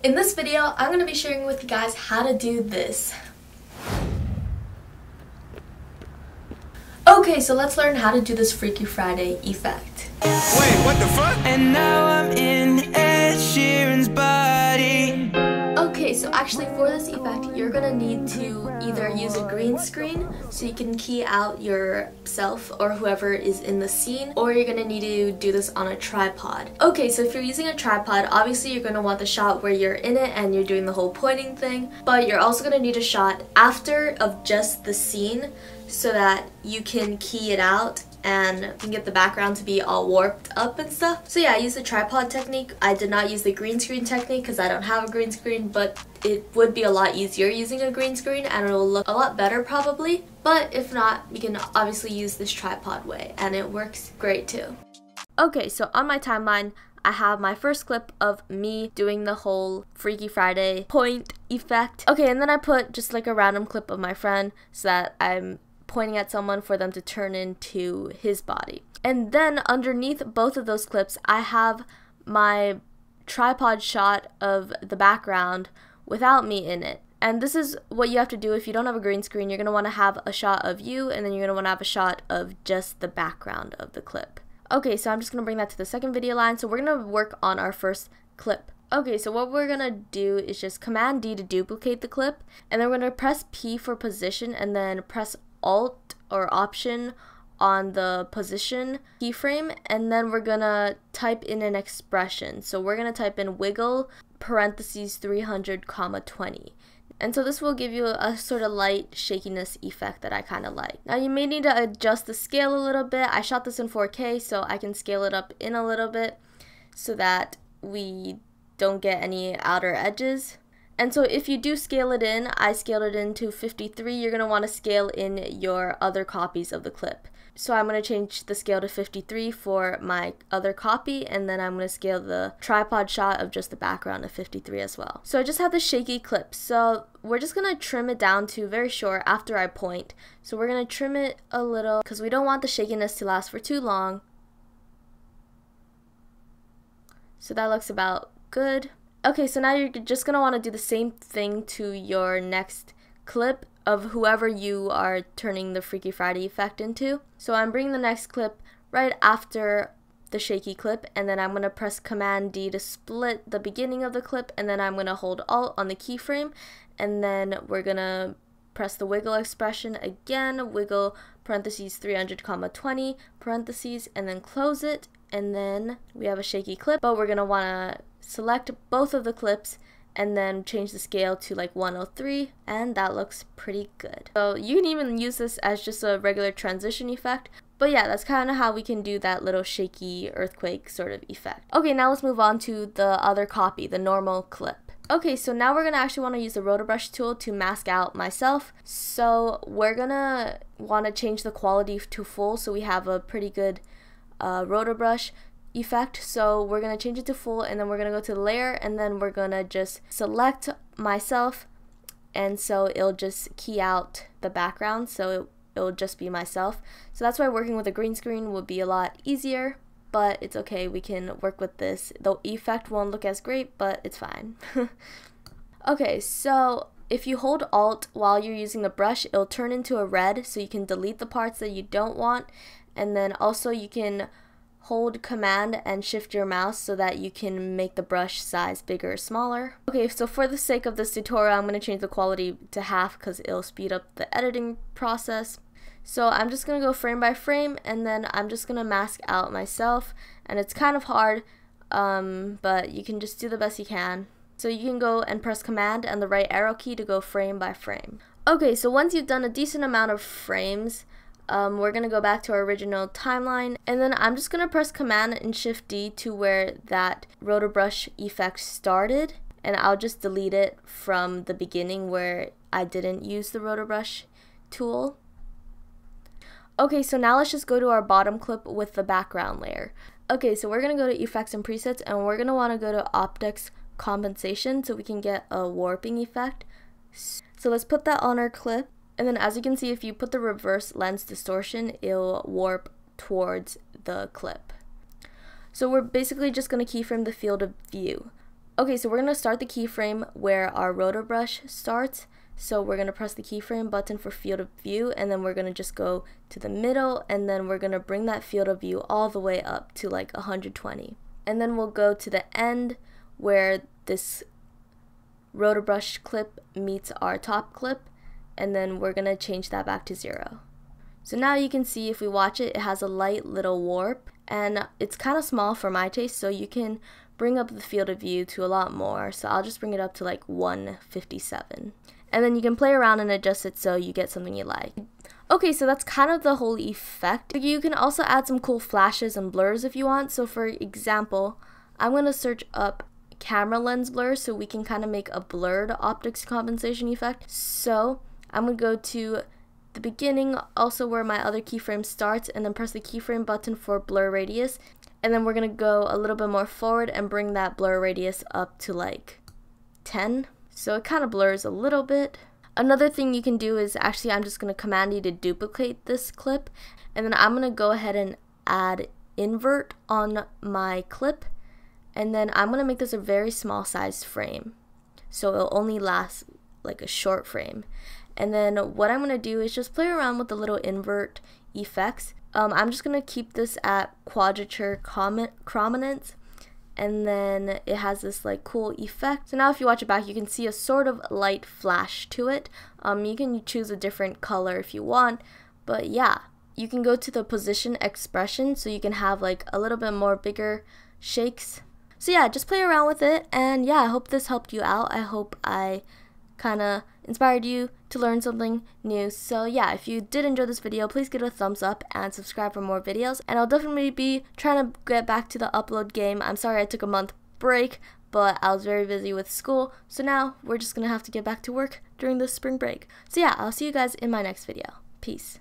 In this video, I'm going to be sharing with you guys how to do this. Okay, so let's learn how to do this Freaky Friday effect. Wait, what the fuck? And now I'm in Ed Sheeran's body. Okay, so actually for this effect, you're gonna need to either use a green screen so you can key out yourself or whoever is in the scene, or you're gonna need to do this on a tripod. Okay, so if you're using a tripod, obviously you're gonna want the shot where you're in it and you're doing the whole pointing thing, but you're also gonna need a shot after of just the scene so that you can key it out and you can get the background to be all warped up and stuff. So yeah, I used the tripod technique. I did not use the green screen technique because I don't have a green screen, but it would be a lot easier using a green screen and it will look a lot better probably. But if not, you can obviously use this tripod way and it works great too. Okay, so on my timeline, I have my first clip of me doing the whole Freaky Friday point effect. Okay, and then I put just like a random clip of my friend so that I'm pointing at someone for them to turn into his body. And then underneath both of those clips, I have my tripod shot of the background without me in it. And this is what you have to do if you don't have a green screen. You're going to want to have a shot of you, and then you're going to want to have a shot of just the background of the clip. Okay, so I'm just going to bring that to the second video line. So we're going to work on our first clip. Okay, so what we're going to do is just Command D to duplicate the clip, and then we're going to press P for position, and then press Alt or Option on the position keyframe, and then we're gonna type in an expression. So we're gonna type in wiggle parentheses 300 comma 20. And so this will give you a sort of light shakiness effect that I kind of like. Now you may need to adjust the scale a little bit. I shot this in 4K, so I can scale it up in a little bit so that we don't get any outer edges. And so if you do scale it in, I scaled it into 53, you're going to want to scale in your other copies of the clip. So I'm going to change the scale to 53 for my other copy, and then I'm going to scale the tripod shot of just the background to 53 as well. So I just have the shaky clip, so we're just going to trim it down to very short after I point. So we're going to trim it a little because we don't want the shakiness to last for too long. So that looks about good. Okay, so now you're just going to want to do the same thing to your next clip of whoever you are turning the Freaky Friday effect into. So I'm bringing the next clip right after the shaky clip, and then I'm going to press Command D to split the beginning of the clip, and then I'm going to hold Alt on the keyframe, and then we're going to press the wiggle expression again, wiggle parentheses 300 comma 20 parentheses, and then close it, and then we have a shaky clip, but we're going to want to select both of the clips and then change the scale to like 103, and that looks pretty good. So you can even use this as just a regular transition effect, but yeah, that's kind of how we can do that little shaky earthquake sort of effect. Okay, now let's move on to the other copy, the normal clip. Okay, so now we're gonna actually want to use the rotor brush tool to mask out myself. So we're gonna want to change the quality to full so we have a pretty good rotor brush effect. So we're going to change it to full, and then we're going to go to the layer, and then we're going to just select myself, and so it'll just key out the background, so it'll just be myself. So that's why working with a green screen would be a lot easier, but it's okay, we can work with this. The effect won't look as great, but it's fine. Okay, so if you hold Alt while you're using the brush, it'll turn into a red, so you can delete the parts that you don't want, and then also you can hold Command and shift your mouse so that you can make the brush size bigger or smaller. Okay, so for the sake of this tutorial, I'm going to change the quality to half because it'll speed up the editing process. So I'm just going to go frame by frame, and then I'm just going to mask out myself, and it's kind of hard, but you can just do the best you can. So you can go and press Command and the right arrow key to go frame by frame. Okay, so once you've done a decent amount of frames, we're going to go back to our original timeline, and then I'm just going to press Command and Shift D to where that rotor brush effect started, and I'll just delete it from the beginning where I didn't use the rotor brush tool. Okay, so now let's just go to our bottom clip with the background layer. Okay, so we're going to go to Effects and Presets, and we're going to want to go to Optics Compensation so we can get a warping effect. So let's put that on our clip. And then as you can see, if you put the reverse lens distortion, it'll warp towards the clip. So we're basically just going to keyframe the field of view. Okay, so we're going to start the keyframe where our rotor brush starts. So we're going to press the keyframe button for field of view, and then we're going to just go to the middle, and then we're going to bring that field of view all the way up to like 120. And then we'll go to the end where this rotor brush clip meets our top clip, and then we're going to change that back to 0. So now you can see if we watch it, it has a light little warp, and it's kind of small for my taste, so you can bring up the field of view to a lot more. So I'll just bring it up to like 157. And then you can play around and adjust it so you get something you like. Okay, so that's kind of the whole effect. You can also add some cool flashes and blurs if you want. So for example, I'm going to search up camera lens blur so we can kind of make a blurred optics compensation effect. So I'm going to go to the beginning, also where my other keyframe starts, and then press the keyframe button for blur radius. And then we're going to go a little bit more forward and bring that blur radius up to like 10. So it kind of blurs a little bit. Another thing you can do is actually I'm just going to command you to duplicate this clip, and then I'm going to go ahead and add invert on my clip, and then I'm going to make this a very small sized frame so it'll only last like a short frame. And then what I'm going to do is just play around with the little invert effects. I'm just going to keep this at quadrature chrominance, and then it has this like cool effect. So now if you watch it back, you can see a sort of light flash to it. You can choose a different color if you want, but yeah, you can go to the position expression so you can have like a little bit more bigger shakes. So yeah, just play around with it, and yeah, I hope this helped you out. I hope I kind of inspired you to learn something new. So yeah, if you did enjoy this video, please give it a thumbs up and subscribe for more videos, and I'll definitely be trying to get back to the upload game. I'm sorry I took a month break, but I was very busy with school, so now we're just gonna have to get back to work during the spring break. So yeah, I'll see you guys in my next video. Peace.